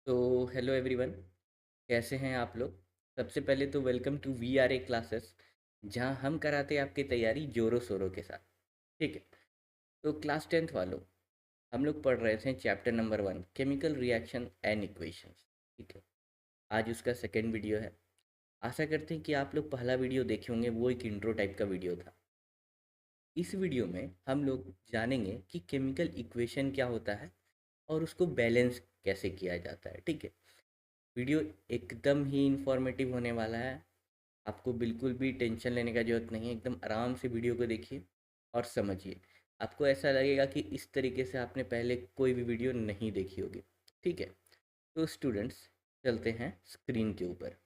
तो hello everyone, कैसे हैं आप लोग। सबसे पहले तो welcome to V R A classes, जहां हम कराते हैं आपकी तैयारी जोरों शोरों के साथ। ठीक है। तो क्लास टेंथ वालों, हम लोग पढ़ रहे थे chapter number 1, chemical reaction and equations. ठीक है। आज उसका सेकेंड वीडियो है। आशा करते हैं कि आप लोग पहला वीडियो देखे होंगे, वो एक इंट्रो टाइप का वीडियो था। इस वीडियो में हम लोग जानेंगे कि केमिकल इक्वेशन क्या होता है और उसको बैलेंस कैसे किया जाता है। ठीक है। वीडियो एकदम ही इंफॉर्मेटिव होने वाला है। आपको बिल्कुल भी टेंशन लेने का ज़रूरत नहीं है। एकदम आराम से वीडियो को देखिए और समझिए। आपको ऐसा लगेगा कि इस तरीके से आपने पहले कोई भी वीडियो नहीं देखी होगी। ठीक है। तो स्टूडेंट्स, चलते हैं स्क्रीन के ऊपर।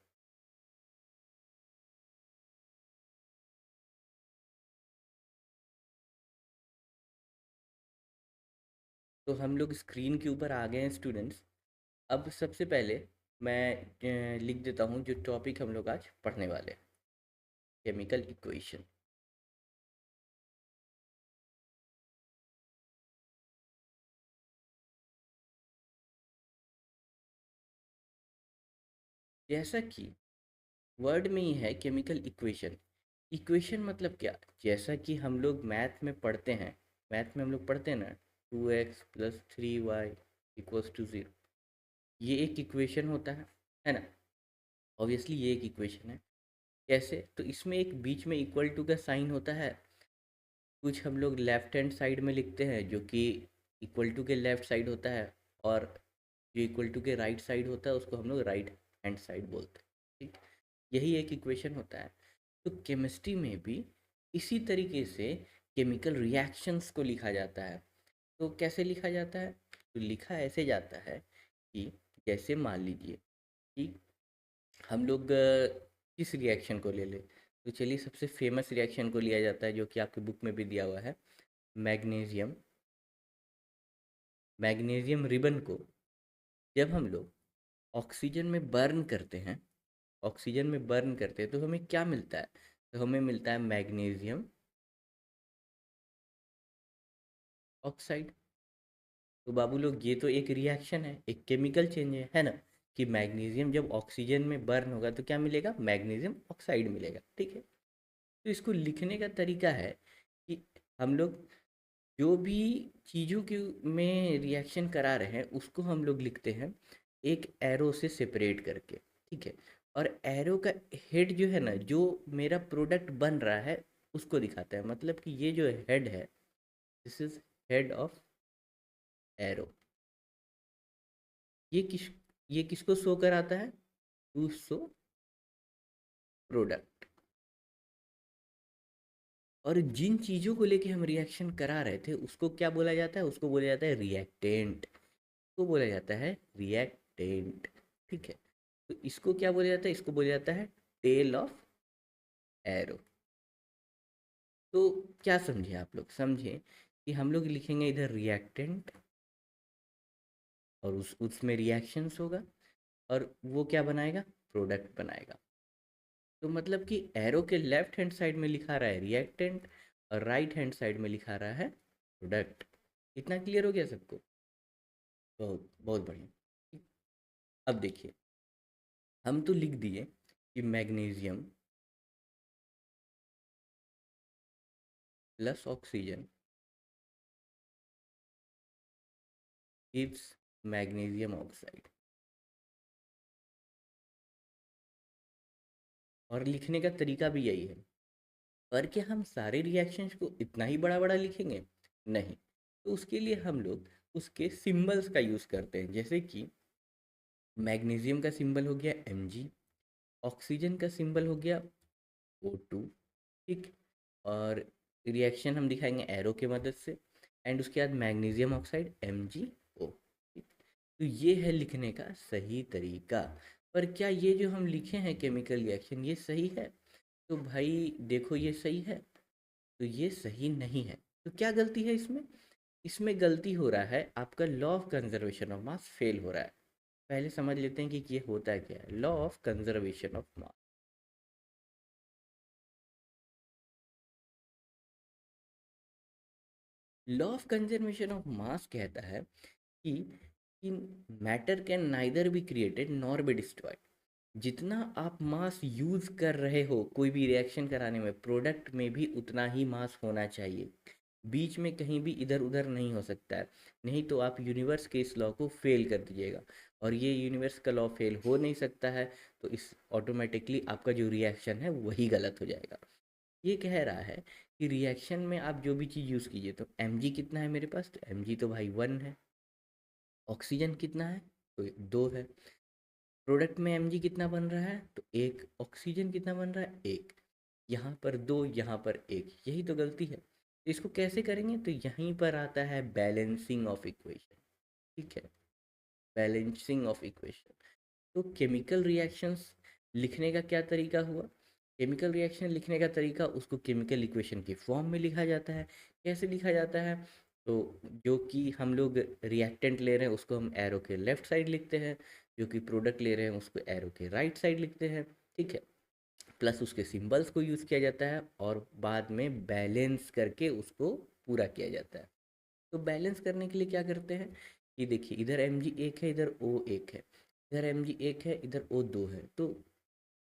तो हम लोग स्क्रीन के ऊपर आ गए हैं स्टूडेंट्स। अब सबसे पहले मैं लिख देता हूँ जो टॉपिक हम लोग आज पढ़ने वाले हैं, केमिकल इक्वेशन। जैसा कि वर्ड में ही है केमिकल इक्वेशन। इक्वेशन मतलब क्या? जैसा कि हम लोग मैथ में पढ़ते हैं, मैथ में हम लोग पढ़ते हैं ना, 2x + 3y = 0। ये एक इक्वेशन होता है ना। ऑब्वियसली ये एक इक्वेशन है। कैसे? तो इसमें एक बीच में इक्वल टू का साइन होता है। कुछ हम लोग लेफ्ट हैंड साइड में लिखते हैं जो कि इक्वल टू के लेफ्ट साइड होता है, और जो इक्वल टू के राइट साइड होता है उसको हम लोग राइट हैंड साइड बोलते हैं। ठीक। यही एक इक्वेशन होता है। तो केमिस्ट्री में भी इसी तरीके से केमिकल रिएक्शंस को लिखा जाता है। तो कैसे लिखा जाता है? तो लिखा ऐसे जाता है कि जैसे मान लीजिए कि हम लोग किस रिएक्शन को ले लें। तो चलिए, सबसे फेमस रिएक्शन को लिया जाता है जो कि आपकी बुक में भी दिया हुआ है। मैग्नीशियम मैग्नीशियम रिबन को जब हम लोग ऑक्सीजन में बर्न करते हैं, ऑक्सीजन में बर्न करते हैं तो हमें क्या मिलता है? तो हमें मिलता है मैग्नीशियम ऑक्साइड। तो बाबू लोग, ये तो एक रिएक्शन है, एक केमिकल चेंज है ना। कि मैग्नीशियम जब ऑक्सीजन में बर्न होगा तो क्या मिलेगा? मैग्नीशियम ऑक्साइड मिलेगा। ठीक है। तो इसको लिखने का तरीका है कि हम लोग जो भी चीज़ों के में रिएक्शन करा रहे हैं उसको हम लोग लिखते हैं एक एरो से सेपरेट करके। ठीक है। और एरो का हेड जो है ना, जो मेरा प्रोडक्ट बन रहा है उसको दिखाता है। मतलब कि ये जो हेड है, this is head of arrow. ये किस ये किसको शो कराता है? To show product. और जिन चीज़ों को लेके हम रिएक्शन करा रहे थे उसको क्या बोला जाता है? उसको बोला जाता है रिएक्टेंट। को बोला जाता है रिएक्टेंट। ठीक है। तो इसको क्या बोला जाता है? इसको बोला जाता है टेल ऑफ एरो। तो क्या समझे आप लोग? समझे कि हम लोग लिखेंगे इधर रिएक्टेंट, और उसमें रिएक्शंस होगा, और वो क्या बनाएगा? प्रोडक्ट बनाएगा। तो मतलब कि एरो के लेफ्ट हैंड साइड में लिखा रहा है रिएक्टेंट, और राइट हैंड साइड में लिखा रहा है प्रोडक्ट। इतना क्लियर हो गया सबको? बहुत बहुत बढ़िया। अब देखिए, हम तो लिख दिए कि magnesium plus oxygen gives magnesium oxide. और लिखने का तरीका भी यही है। पर क्या हम सारे रिएक्शंस को इतना ही बड़ा बड़ा लिखेंगे? नहीं। तो उसके लिए हम लोग उसके सिंबल्स का यूज़ करते हैं। जैसे कि मैग्नीशियम का सिंबल हो गया Mg, ऑक्सीजन का सिंबल हो गया O2। ठीक। और रिएक्शन हम दिखाएंगे एरो की मदद से, एंड उसके बाद मैग्नीशियम ऑक्साइड MgO। ठीक। तो ये है लिखने का सही तरीका। पर क्या ये जो हम लिखे हैं केमिकल रिएक्शन, ये सही है? तो भाई देखो, ये सही है? तो ये सही नहीं है। तो क्या गलती है इसमें? इसमें गलती हो रहा है, आपका law of conservation of mass fail हो रहा है। पहले समझ लेते हैं कि ये होता है क्या है। Law of conservation of mass. Law of conservation of mass कहता है कि कि matter can neither be created nor be destroyed. जितना आप मास यूज़ कर रहे हो कोई भी रिएक्शन कराने में, प्रोडक्ट में भी उतना ही मास होना चाहिए, बीच में कहीं भी इधर उधर नहीं हो सकता है। नहीं तो आप यूनिवर्स के इस लॉ को फेल कर दीजिएगा, और ये यूनिवर्स का लॉ फेल हो नहीं सकता है, तो इस ऑटोमेटिकली आपका जो रिएक्शन है वही गलत हो जाएगा। ये कह रहा है कि रिएक्शन में आप जो भी चीज़ यूज़ कीजिए, तो एम कितना है मेरे पास, तो एम तो भाई 1 है। ऑक्सीजन कितना है, तो 2 है। प्रोडक्ट में एम कितना बन रहा है, तो 1। ऑक्सीजन कितना बन रहा है, 1। यहाँ पर 2, यहाँ पर 1, यही तो गलती है। तो इसको कैसे करेंगे, तो यहीं पर आता है बैलेंसिंग ऑफ इक्वेशन। ठीक है, बैलेंसिंग ऑफ इक्वेशन। तो केमिकल रिएक्शंस लिखने का क्या तरीका हुआ, केमिकल रिएक्शन लिखने का तरीका, उसको केमिकल इक्वेशन की फॉर्म में लिखा जाता है। कैसे लिखा जाता है, तो जो कि हम लोग रिएक्टेंट ले रहे हैं उसको हम एरो के लेफ्ट साइड लिखते हैं, जो कि प्रोडक्ट ले रहे हैं उसको एरो के राइट साइड लिखते हैं। ठीक है, प्लस उसके सिंबल्स को यूज़ किया जाता है, और बाद में बैलेंस करके उसको पूरा किया जाता है। तो बैलेंस करने के लिए क्या करते हैं, कि देखिए इधर एम जी 1 है, इधर ओ 1 है, इधर एम जी 1 है, इधर ओ 2 है, तो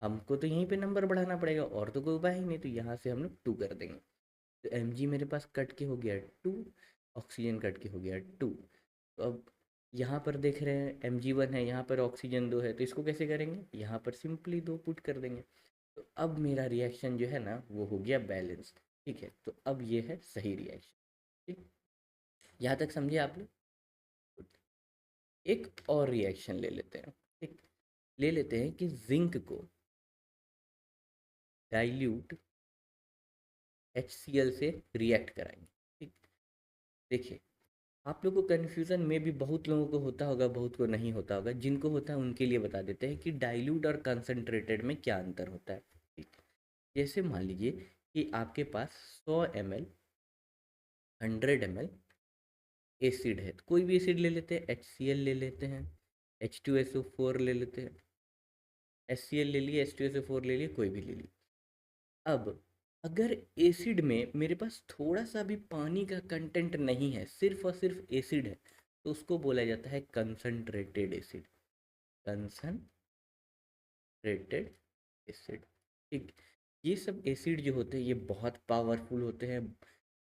हमको तो यहीं पे नंबर बढ़ाना पड़ेगा, और तो कोई उपाय ही नहीं, तो यहाँ से हम लोग 2 कर देंगे। तो एम जी मेरे पास कट के हो गया 2, ऑक्सीजन कट के हो गया 2। तो अब यहाँ पर देख रहे हैं एम जी 1 है, यहाँ पर ऑक्सीजन 2 है, तो इसको कैसे करेंगे, यहाँ पर सिंपली 2 पुट कर देंगे। तो अब मेरा रिएक्शन जो है ना वो हो गया बैलेंस। ठीक है, तो अब ये है सही रिएक्शन। ठीक, यहाँ तक समझे आप लोग। एक और रिएक्शन ले लेते हैं। ठीक, ले लेते हैं कि जिंक को डाइल्यूट HCl से रिएक्ट कराएंगे। ठीक, देखिए आप लोग को कन्फ्यूज़न में भी बहुत लोगों को होता होगा, बहुत को नहीं होता होगा। जिनको होता है उनके लिए बता देते हैं कि डाइल्यूट और कंसनट्रेटेड में क्या अंतर होता है। ठीक, जैसे मान लीजिए कि आपके पास 100 ml 100 ml एसिड है, तो कोई भी एसिड ले लेते हैं, HCl ले लेते हैं, H2SO4 ले लेते हैं, HCl ले लिए, H2SO4 ले लिए, कोई भी ले लिए। अब अगर एसिड में मेरे पास थोड़ा सा भी पानी का कंटेंट नहीं है, सिर्फ और सिर्फ एसिड है, तो उसको बोला जाता है कंसनट्रेटेड एसिड। Concentrated acid. ठीक, ये सब एसिड जो होते हैं ये बहुत पावरफुल होते हैं।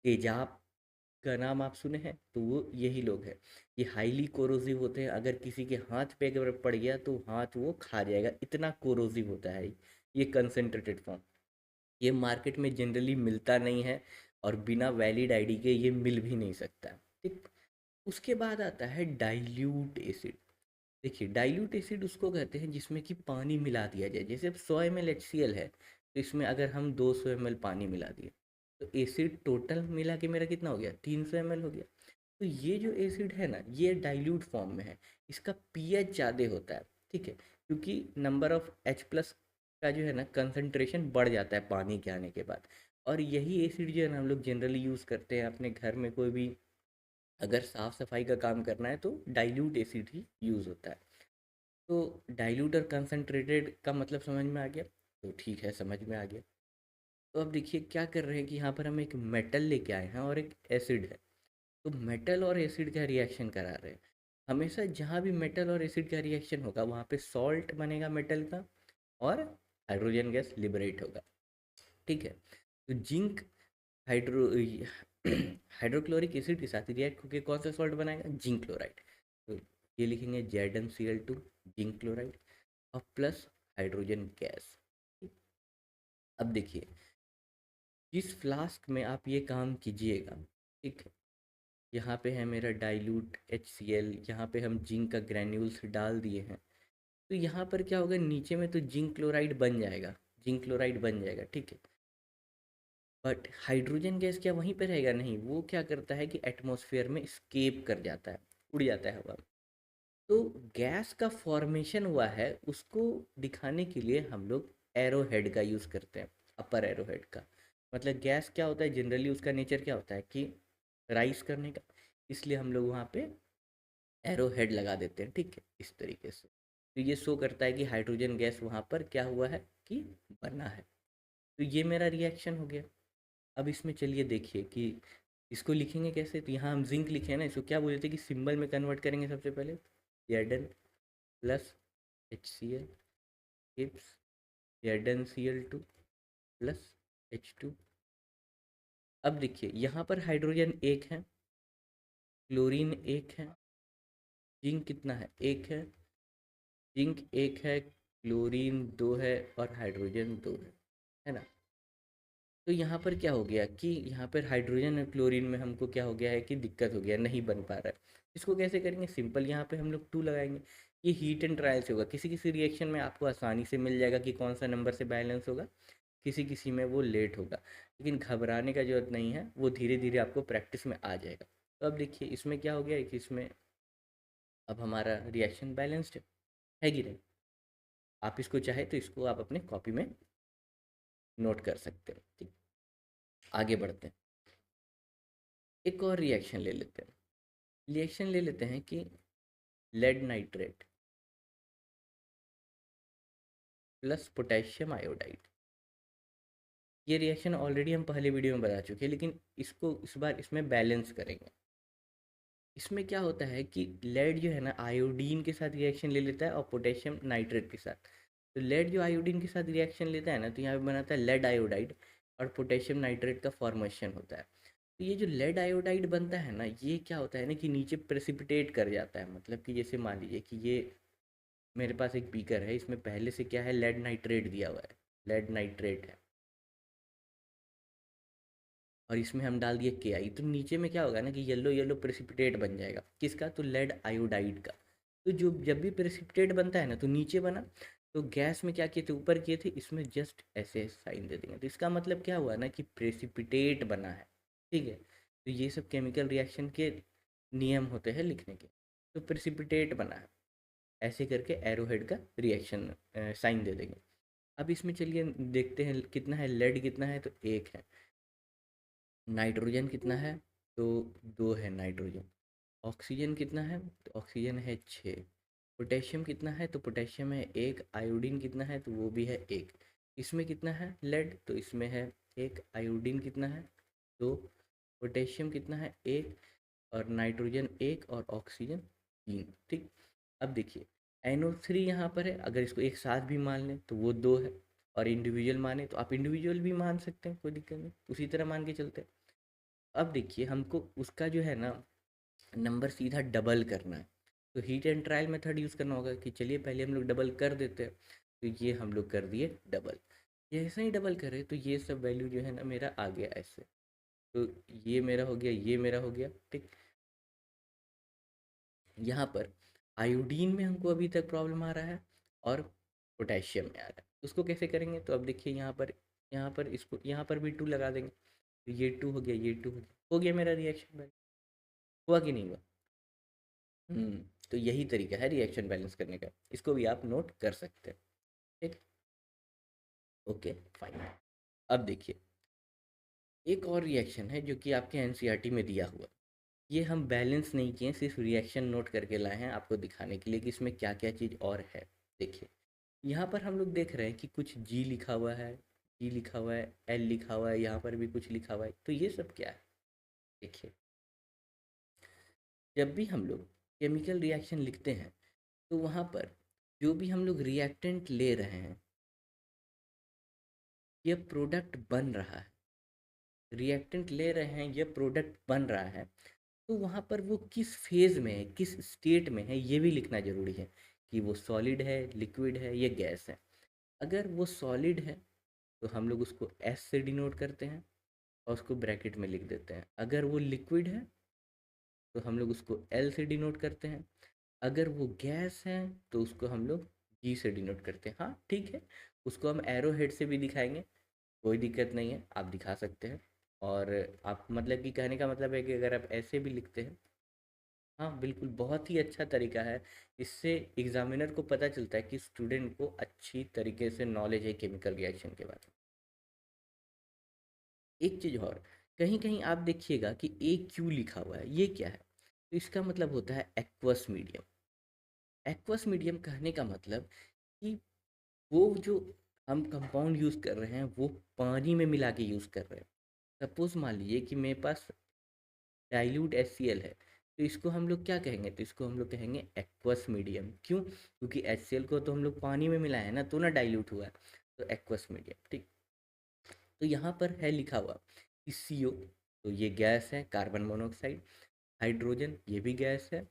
तेजाब का नाम आप सुने हैं, तो वो यही लोग हैं। ये हाईली कोरोसिव होते हैं, अगर किसी के हाथ पे अगर पड़ गया तो हाथ वो खा जाएगा, इतना कोरोसिव होता है ये कंसनट्रेटेड फॉर्म। ये मार्केट में जनरली मिलता नहीं है, और बिना वैलिड आईडी के ये मिल भी नहीं सकता। ठीक, उसके बाद आता है डाइल्यूट एसिड। देखिए डाइल्यूट एसिड उसको कहते हैं जिसमें कि पानी मिला दिया जाए। जैसे अब 100 ml HCl है, तो इसमें अगर हम 200 ml पानी मिला दिए, तो एसिड टोटल मिला के मेरा कितना हो गया, 300 ml हो गया। तो ये जो एसिड है ना ये डाइल्यूट फॉर्म में है, इसका पीएच ज़्यादा होता है। ठीक है, क्योंकि नंबर ऑफ H+ का जो है ना कंसंट्रेशन बढ़ जाता है पानी के आने के बाद। और यही एसिड जो है ना हम लोग जनरली यूज़ करते हैं अपने घर में, कोई भी अगर साफ़ सफाई का काम करना है तो डाइल्यूट एसिड ही यूज़ होता है। तो डाइल्यूट और कंसंट्रेटेड का मतलब समझ में आ गया, तो ठीक है समझ में आ गया। तो अब देखिए क्या कर रहे हैं कि यहाँ पर हम एक मेटल लेके आए हैं और एक एसिड है। तो मेटल और एसिड का रिएक्शन करा रहे हैं। हमेशा जहाँ भी मेटल और एसिड का रिएक्शन होगा वहाँ पे सॉल्ट बनेगा मेटल का, और हाइड्रोजन गैस लिबरेट होगा। ठीक है, तो जिंक हाइड्रो हाइड्रोक्लोरिक एसिड के साथ रिएक्ट होकर कौन सा सॉल्ट बनाएगा, जिंक क्लोराइड। तो ये लिखेंगे ZnCl2 जिंक क्लोराइड, और प्लस हाइड्रोजन गैस। अब देखिए जिस फ्लास्क में आप ये काम कीजिएगा, ठीक है, यहाँ पे है मेरा डाइल्यूट HCl, यहाँ पे हम जिंक का ग्रैन्यूल्स डाल दिए हैं। तो यहाँ पर क्या होगा, नीचे में तो जिंक क्लोराइड बन जाएगा, जिंक क्लोराइड बन जाएगा। ठीक है, बट हाइड्रोजन गैस क्या वहीं पर रहेगा, नहीं, वो क्या करता है कि एटमॉस्फेयर में स्केप कर जाता है, उड़ जाता है हवा में। तो गैस का फॉर्मेशन हुआ है उसको दिखाने के लिए हम लोग एरो हेड का यूज़ करते हैं, अपर एरो हेड का। मतलब गैस क्या होता है जनरली, उसका नेचर क्या होता है कि राइस करने का, इसलिए हम लोग वहाँ पे एरो हेड लगा देते हैं। ठीक है, इस तरीके से तो ये शो करता है कि हाइड्रोजन गैस वहाँ पर क्या हुआ है कि बना है। तो ये मेरा रिएक्शन हो गया। अब इसमें चलिए देखिए कि इसको लिखेंगे कैसे। तो यहाँ हम जिंक लिखे हैं ना, इसको क्या बोलते हैं कि सिंबल में कन्वर्ट करेंगे सबसे पहले। Zn plus HCl gives ZnCl2 plus H2। अब देखिए यहाँ पर हाइड्रोजन एक है, क्लोरीन एक है, जिंक कितना है, एक है, जिंक एक है, क्लोरीन दो है और हाइड्रोजन दो है ना। तो यहाँ पर क्या हो गया कि यहाँ पर हाइड्रोजन और क्लोरीन में हमको क्या हो गया है कि दिक्कत हो गया, नहीं बन पा रहा है। इसको कैसे करेंगे, सिंपल, यहाँ पे हम लोग 2 लगाएंगे। ये हीट एंड ट्रायल से होगा, किसी किसी रिएक्शन में आपको आसानी से मिल जाएगा कि कौन सा नंबर से बैलेंस होगा, किसी किसी में वो लेट होगा। लेकिन घबराने का जरूरत नहीं है, वो धीरे धीरे आपको प्रैक्टिस में आ जाएगा। तो अब देखिए इसमें क्या हो गया है कि इसमें अब हमारा रिएक्शन बैलेंस्ड है कि नहीं। आप इसको चाहे तो इसको आप अपने कॉपी में नोट कर सकते हो। ठीक, आगे बढ़ते हैं, एक और रिएक्शन ले लेते हैं। रिएक्शन ले लेते हैं कि lead nitrate plus potassium iodide. ये रिएक्शन ऑलरेडी हम पहले वीडियो में बता चुके हैं, लेकिन इसको इस बार इसमें बैलेंस करेंगे। इसमें क्या होता है कि लेड जो है ना आयोडीन के साथ रिएक्शन ले लेता है और पोटेशियम नाइट्रेट के साथ। तो लेड जो आयोडीन के साथ रिएक्शन लेता है ना, तो यहाँ पे बनाता है लेड आयोडाइड और पोटेशियम नाइट्रेट का फॉर्मेशन होता है। तो ये जो लेड आयोडाइड बनता है ना, ये क्या होता है ना कि नीचे प्रेसिपिटेट कर जाता है। मतलब कि जैसे मान लीजिए कि ये मेरे पास एक बीकर है, इसमें पहले से क्या है, लेड नाइट्रेट दिया हुआ है, लेड नाइट्रेट है, और इसमें हम डाल दिए KI, तो नीचे में क्या होगा ना कि येलो येलो प्रेसिपिटेट बन जाएगा, किसका, तो लेड आयोडाइड का। तो जो जब भी प्रेसिपिटेट बनता है ना तो नीचे बना, तो गैस में क्या किए थे, ऊपर किए थे, इसमें जस्ट ऐसे साइन दे देंगे। तो इसका मतलब क्या हुआ ना कि प्रेसिपिटेट बना है। ठीक है, तो ये सब केमिकल रिएक्शन के नियम होते हैं लिखने के। तो प्रेसिपिटेट बना है, ऐसे करके एरोहेड का रिएक्शन साइन दे देंगे। अब इसमें चलिए देखते हैं कितना है, लेड कितना है, तो एक है। नाइट्रोजन कितना है, तो दो है नाइट्रोजन। ऑक्सीजन कितना है, तो ऑक्सीजन है 6। पोटेशियम कितना है, तो पोटेशियम है 1। आयोडीन कितना है, तो वो भी है 1। इसमें कितना है लेड, तो इसमें है 1। आयोडीन कितना है, 2। पोटेशियम कितना है, 1। और नाइट्रोजन 1 और ऑक्सीजन 3। ठीक, अब देखिए NO3 यहाँ पर है, अगर इसको एक साथ भी मान लें तो वो 2 है, और इंडिविजुअल माने तो आप इंडिविजुअल भी मान सकते हैं, कोई दिक्कत नहीं, उसी तरह मान के चलते हैं। अब देखिए हमको उसका जो है ना नंबर सीधा डबल करना है, तो heat and trial method use करना होगा कि चलिए पहले हम लोग डबल कर देते हैं। तो ये हम लोग कर दिए डबल, जैसे ही डबल करे तो ये सब वैल्यू जो है ना मेरा आ गया ऐसे। तो ये मेरा हो गया, ये मेरा हो गया। ठीक, यहाँ पर आयोडीन में हमको अभी तक प्रॉब्लम आ रहा है और पोटेशियम में आ रहा है। उसको कैसे करेंगे, तो अब देखिए यहाँ पर इसको यहाँ पर भी 2 लगा देंगे, तो ये 2 हो गया, ये 2 हो गया मेरा रिएक्शन। हुआ कि नहीं हुआ। हम्म, तो यही तरीका है रिएक्शन बैलेंस करने का, इसको भी आप नोट कर सकते हैं। ठीक, ओके फाइन। अब देखिए एक और रिएक्शन है जो कि आपके NCERT में दिया हुआ। ये हम बैलेंस नहीं किए, सिर्फ रिएक्शन नोट करके लाए हैं आपको दिखाने के लिए कि इसमें क्या क्या चीज़ और है। देखिए यहाँ पर हम लोग देख रहे हैं कि कुछ G लिखा हुआ है, G लिखा हुआ है, L लिखा हुआ है, यहाँ पर भी कुछ लिखा हुआ है। तो ये सब क्या है, देखिए जब भी हम लोग केमिकल रिएक्शन लिखते हैं तो वहाँ पर जो भी हम लोग रिएक्टेंट ले रहे हैं, ये प्रोडक्ट बन रहा है, रिएक्टेंट ले रहे हैं, ये प्रोडक्ट बन रहा है, तो वहाँ पर वो किस फेज़ में है, किस स्टेट में है, ये भी लिखना ज़रूरी है कि वो सॉलिड है, लिक्विड है, या गैस है। अगर वो सॉलिड है तो हम लोग उसको S से डिनोट करते हैं और उसको ब्रैकेट में लिख देते हैं। अगर वो लिक्विड है तो हम लोग उसको L से डिनोट करते हैं। अगर वो गैस है तो उसको हम लोग G से डिनोट करते हैं। हाँ ठीक है, उसको हम एरो हेड से भी दिखाएंगे, कोई दिक्कत नहीं है, आप दिखा सकते हैं। और आप मतलब कि कहने का मतलब है कि अगर आप ऐसे भी लिखते हैं, हाँ बिल्कुल, बहुत ही अच्छा तरीका है। इससे एग्जामिनर को पता चलता है कि स्टूडेंट को अच्छी तरीके से नॉलेज है केमिकल रिएक्शन के बारे में। एक चीज़ और, कहीं कहीं आप देखिएगा कि AQ लिखा हुआ है, ये क्या है, तो इसका मतलब होता है एक्वस मीडियम। एक्वस मीडियम कहने का मतलब कि वो जो हम कंपाउंड यूज़ कर रहे हैं वो पानी में मिला के यूज़ कर रहे हैं। सपोज़ मान लीजिए कि मेरे पास डाइल्यूट HCl है, तो इसको हम लोग क्या कहेंगे, तो इसको हम लोग कहेंगे एक्वस मीडियम। क्यों? क्योंकि HCl को तो हम लोग पानी में मिलाए हैं ना, तो ना डाइल्यूट हुआ है, तो एक्वस मीडियम। ठीक, तो यहाँ पर है लिखा हुआ कि CO, तो ये गैस है, कार्बन मोनोऑक्साइड। हाइड्रोजन, ये भी गैस है,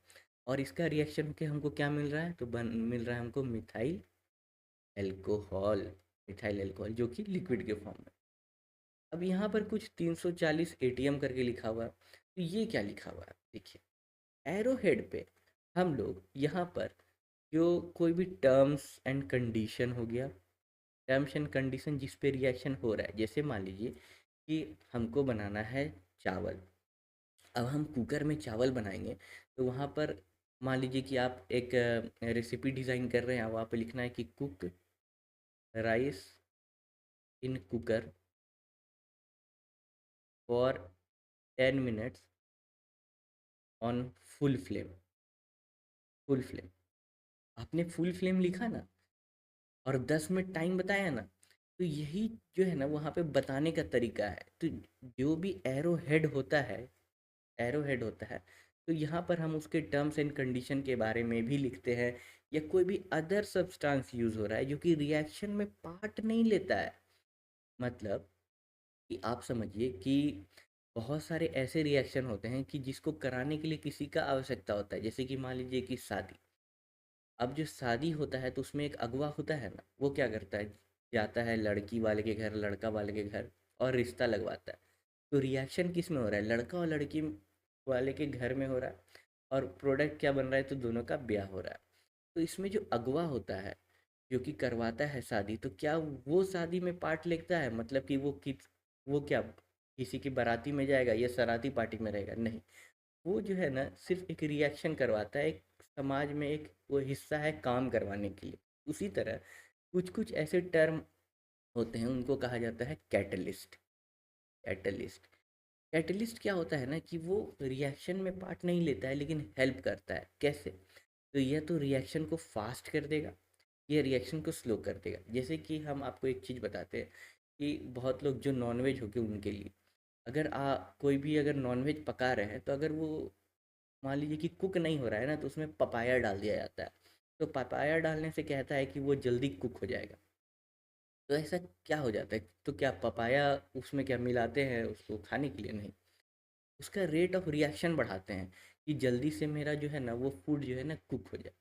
और इसका रिएक्शन के हमको क्या मिल रहा है, तो मिल रहा है हमको मिथाइल एल्कोहल। मिथाइल एल्कोहल जो कि लिक्विड के फॉर्म में। अब यहाँ पर कुछ 340 ATM करके लिखा हुआ है, तो ये क्या लिखा हुआ है देखिए, एरो हेड पे हम लोग यहाँ पर जो कोई भी टर्म्स एंड कंडीशन हो गया, टर्म्स एंड कंडीशन जिस पे रिएक्शन हो रहा है, जैसे मान लीजिए कि हमको बनाना है चावल। अब हम कुकर में चावल बनाएंगे, तो वहाँ पर मान लीजिए कि आप एक रेसिपी डिज़ाइन कर रहे हैं, वहाँ पे लिखना है कि cook rice in cooker for 10 minutes on full flame. Full flame, आपने फुल फ्लेम लिखा ना, और 10 मिनट टाइम बताया ना, तो यही जो है ना वहाँ पे बताने का तरीका है। तो जो भी एरो हेड होता है, एरो हेड होता है, तो यहाँ पर हम उसके टर्म्स एंड कंडीशन के बारे में भी लिखते हैं, या कोई भी अदर सब्सटेंस यूज़ हो रहा है जो कि रिएक्शन में पार्ट नहीं लेता है। मतलब कि आप समझिए कि बहुत सारे ऐसे रिएक्शन होते हैं कि जिसको कराने के लिए किसी का आवश्यकता होता है, जैसे कि मान लीजिए कि शादी। अब जो शादी होता है तो उसमें एक अगवा होता है ना, वो क्या करता है, जाता है लड़की वाले के घर, लड़का वाले के घर, और रिश्ता लगवाता है। तो रिएक्शन किस में हो रहा है, लड़का और लड़की वाले के घर में हो रहा है, और प्रोडक्ट क्या बन रहा है, तो दोनों का ब्याह हो रहा है। तो इसमें जो अगवा होता है, जो कि करवाता है शादी, तो क्या वो शादी में पार्ट लेता है, मतलब कि वो क्या किसी की बाराती में जाएगा या सराती पार्टी में रहेगा, नहीं। वो जो है ना सिर्फ एक रिएक्शन करवाता है, एक समाज में एक वो हिस्सा है काम करवाने के लिए। उसी तरह कुछ कुछ ऐसे टर्म होते हैं, उनको कहा जाता है कैटलिस्ट। कैटलिस्ट, कैटलिस्ट क्या होता है ना कि वो रिएक्शन में पार्ट नहीं लेता है, लेकिन हेल्प करता है। कैसे? तो यह तो रिएक्शन को फास्ट कर देगा, ये रिएक्शन को स्लो कर देगा। जैसे कि हम आपको एक चीज़ बताते हैं कि बहुत लोग जो नॉनवेज हो गए उनके लिए, अगर कोई भी अगर नॉनवेज पका रहे हैं, तो अगर वो मान लीजिए कि कुक नहीं हो रहा है ना, तो उसमें पपाया डाल दिया जाता है। तो पपाया डालने से कहता है कि वो जल्दी कुक हो जाएगा। तो ऐसा क्या हो जाता है, तो क्या पपाया उसमें क्या मिलाते हैं उसको खाने के लिए? नहीं, उसका रेट ऑफ रिएक्शन बढ़ाते हैं कि जल्दी से मेरा जो है ना वो फूड जो है ना कुक हो जाए।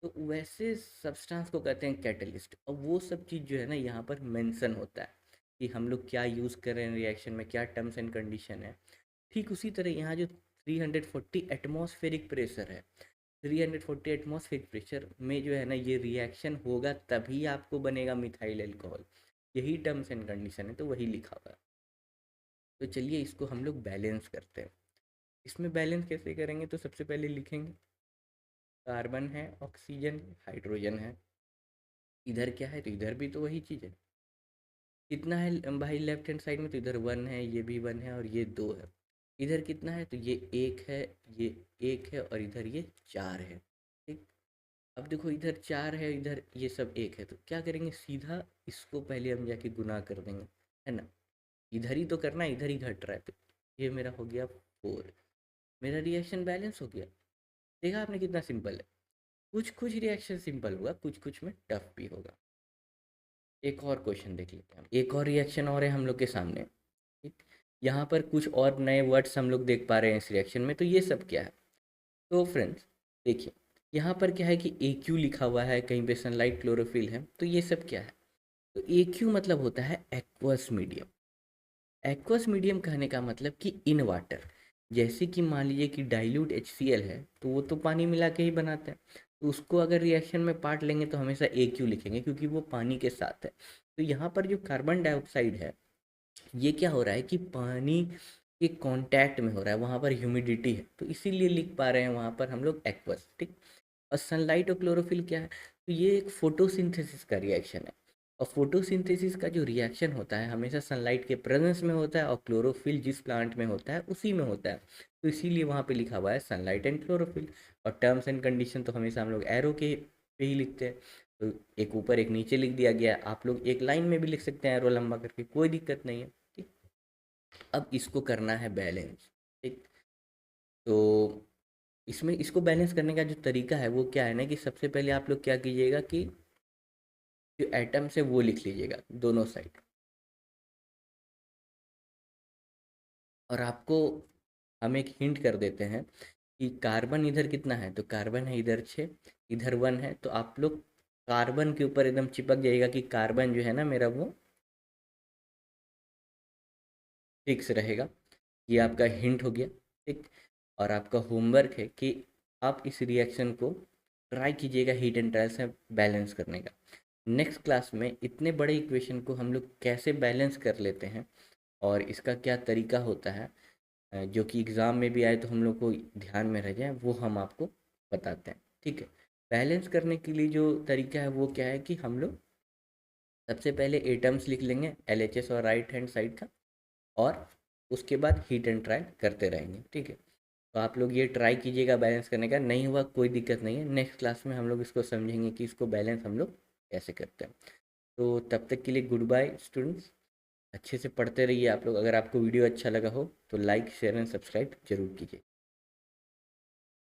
तो वैसे सब्सटेंस को कहते हैं कैटलिस्ट, और वो सब चीज़ जो है ना यहाँ पर मेंशन होता है कि हम लोग क्या यूज़ कर रहे हैं रिएक्शन में, क्या टर्म्स एंड कंडीशन है। ठीक उसी तरह यहाँ जो 340 एटमॉस्फेरिक प्रेशर है, 340 एटमॉस्फेरिक प्रेशर में जो है ना ये रिएक्शन होगा तभी आपको बनेगा मिथाइल अल्कोहल। यही टर्म्स एंड कंडीशन है, तो वही लिखा हुआ है। तो चलिए इसको हम लोग बैलेंस करते हैं। इसमें बैलेंस कैसे करेंगे, तो सबसे पहले लिखेंगे कार्बन है, ऑक्सीजन, हाइड्रोजन है। इधर क्या है, तो इधर भी तो वही चीज़ है। कितना है भाई लेफ्ट हैंड साइड में, तो इधर 1 है, ये भी 1 है, और ये 2 है। इधर कितना है, तो ये 1 है, ये 1 है, और इधर ये 4 है। ठीक, अब देखो इधर 4 है, इधर ये सब 1 है, तो क्या करेंगे, सीधा इसको पहले हम जाके गुना कर देंगे, है ना। इधर ही तो करना है, इधर ही घट रहा है, तो ये मेरा हो गया 4। मेरा रिएक्शन बैलेंस हो गया। देखा आपने कितना सिंपल है। कुछ कुछ रिएक्शन सिंपल होगा, कुछ कुछ में टफ भी होगा। एक और क्वेश्चन देख लेते हैं, एक और रिएक्शन और है हम लोग के सामने। ठीक, यहाँ पर कुछ और नए वर्ड्स हम लोग देख पा रहे हैं इस रिएक्शन में, तो ये सब क्या है। तो फ्रेंड्स देखिए, यहाँ पर क्या है कि AQ लिखा हुआ है, कहीं पे सनलाइट क्लोरोफिल है, तो ये सब क्या है, तो AQ मतलब होता है एक्वस मीडियम। एक्वस मीडियम कहने का मतलब कि इन वाटर। जैसे कि मान लीजिए कि डाइल्यूट HCl है, तो वो तो पानी मिला के ही बनाता है, तो उसको अगर रिएक्शन में पार्ट लेंगे तो हमेशा AQ लिखेंगे, क्योंकि वो पानी के साथ है। तो यहाँ पर जो कार्बन डाइऑक्साइड है, ये क्या हो रहा है कि पानी के कांटेक्ट में हो रहा है, वहाँ पर ह्यूमिडिटी है, तो इसीलिए लिख पा रहे हैं वहाँ पर हम लोग एक्वस। ठीक, और सनलाइट और क्लोरोफिल क्या है, तो ये एक फोटोसिंथेसिस का रिएक्शन है। और फोटोसिंथेसिस का जो रिएक्शन होता है हमेशा सनलाइट के प्रेजेंस में होता है, और क्लोरोफिल जिस प्लांट में होता है उसी में होता है, तो इसीलिए वहाँ पे लिखा हुआ है सनलाइट एंड क्लोरोफिल। और टर्म्स एंड कंडीशन तो हमेशा हम लोग एरो के पे ही लिखते हैं, तो एक ऊपर एक नीचे लिख दिया गया है। आप लोग एक लाइन में भी लिख सकते हैं एरो लंबा करके, कोई दिक्कत नहीं है। ठीक, अब इसको करना है बैलेंस। ठीक, तो इसमें इसको बैलेंस करने का जो तरीका है वो क्या है ना कि सबसे पहले आप लोग क्या कीजिएगा कि जो एटम्स है वो लिख लीजिएगा दोनों साइड। और आपको हम एक हिंट कर देते हैं कि कार्बन इधर कितना है, तो कार्बन है इधर 6, इधर 1 है, तो आप लोग कार्बन के ऊपर एकदम चिपक जाइएगा कि कार्बन जो है ना मेरा वो फिक्स रहेगा। ये आपका हिंट हो गया। ठीक। और आपका होमवर्क है कि आप इस रिएक्शन को ट्राई कीजिएगा हीट एंड ट्रायल से बैलेंस करने का। नेक्स्ट क्लास में इतने बड़े इक्वेशन को हम लोग कैसे बैलेंस कर लेते हैं और इसका क्या तरीका होता है, जो कि एग्ज़ाम में भी आए तो हम लोग को ध्यान में रह जाए, वो हम आपको बताते हैं। ठीक है। बैलेंस करने के लिए जो तरीका है वो क्या है कि हम लोग सबसे पहले एटम्स लिख लेंगे एलएचएस और राइट हैंड साइड का, और उसके बाद हीट एंड ट्रायल करते रहेंगे। ठीक है। तो आप लोग ये ट्राई कीजिएगा बैलेंस करने का, नहीं हुआ कोई दिक्कत नहीं है, नेक्स्ट क्लास में हम लोग इसको समझेंगे कि इसको बैलेंस हम लोग कैसे करते हैं। तो तब तक के लिए गुड बाय स्टूडेंट्स। अच्छे से पढ़ते रहिए आप लोग। अगर आपको वीडियो अच्छा लगा हो तो लाइक शेयर एंड सब्सक्राइब जरूर कीजिए।